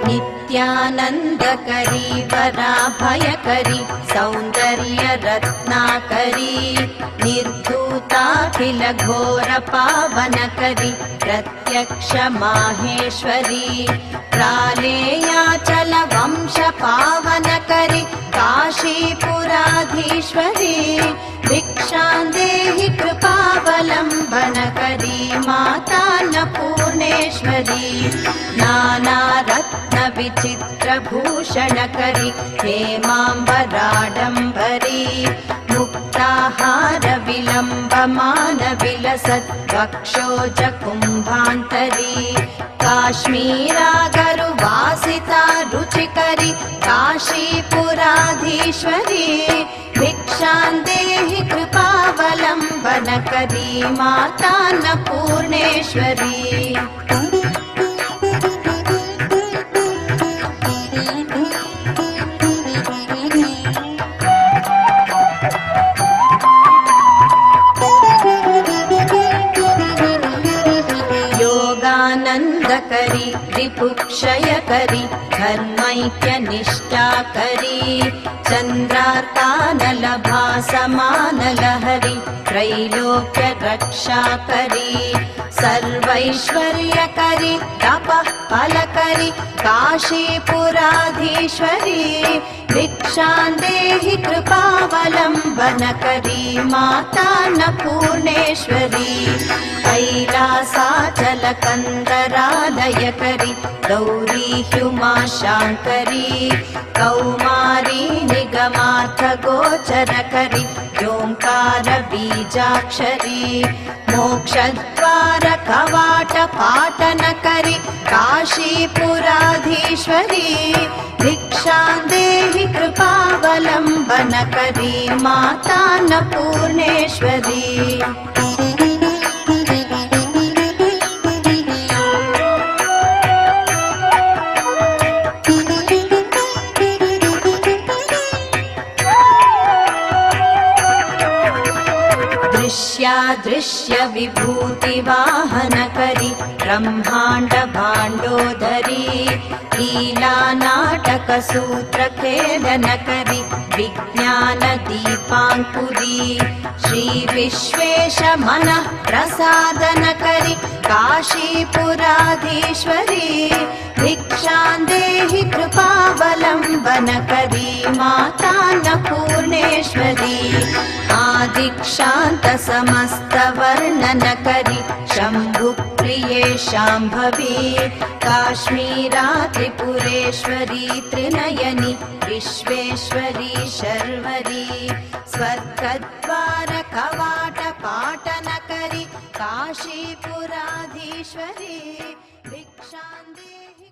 नित्यानन्दकरी वराभयकरी सौन्दर्य रत्नाकरी निर्धूताखिल घोर पावनकरी प्रत्यक्ष माहेश्वरी प्रालेयाचल वंश पावनकरी काशीपुराधीश्वरी भिक्षां देहि कृपावलम्बनकरी मातान्नपूर्णेश्वरी नानारत्न विचित्रभूषणकरी हेमाम्बराडम्बरी मुक्ताहार विलम्बमान विलसत् वक्षोज कुम्भान्तरी काश्मीरागरुवासिता रुचिकरी काशीपुराधीश्वरी भिक्षां देहि कृपावलम्बनकरी मातान्नपूर्णेश्वरी योगानन्दकरी रिपुक्षयकरी धर्मैक्यनिष्ठाकरी चन्द्रार्कानलभासमानलहरी त्रैलोक्य रक्षाकरी सर्वैश्वर्यकरी तपः फलकरी काशीपुराधीश्वरी भिक्षां देहि कृपावलम्बनकरी मातान्नपूर्णेश्वरी कैलासाचलकन्दरालयकरी गौरी हुमाशाङ्करी कौमारी निगमार्थगोचरकरी ओङ्कार बीजाक्षरी मोक्षद्वार कवाट पाटनकरी काशीपुराधीश्वरी भिक्षां देहि कृपावलम्बनकरी मातान्नपूर्णेश्वरी दृश्य विभूतिवाहनकरी ब्रह्माण्ड भाण्डोदरी लीला नाटक सूत्रखेलनकरी विज्ञान दीपाङ्कुरी श्री विश्वेश मनः प्रसादनकरी काशीपुराधीश्वरी भिक्षां देहि कृपावलम्बनकरी मातान्नपूर्णेश्वरी आदिक्षान्त समस्तवर्णनकरी शम्भुप्रिये शाम्भवी काश्मीरा त्रिपुरेश्वरी त्रिनयनी विश्वेश्वरी शर्वरी स्वर्गद्वार कवाट पाटनकरी काशीपुराधीश्वरी भिक्षां देहि।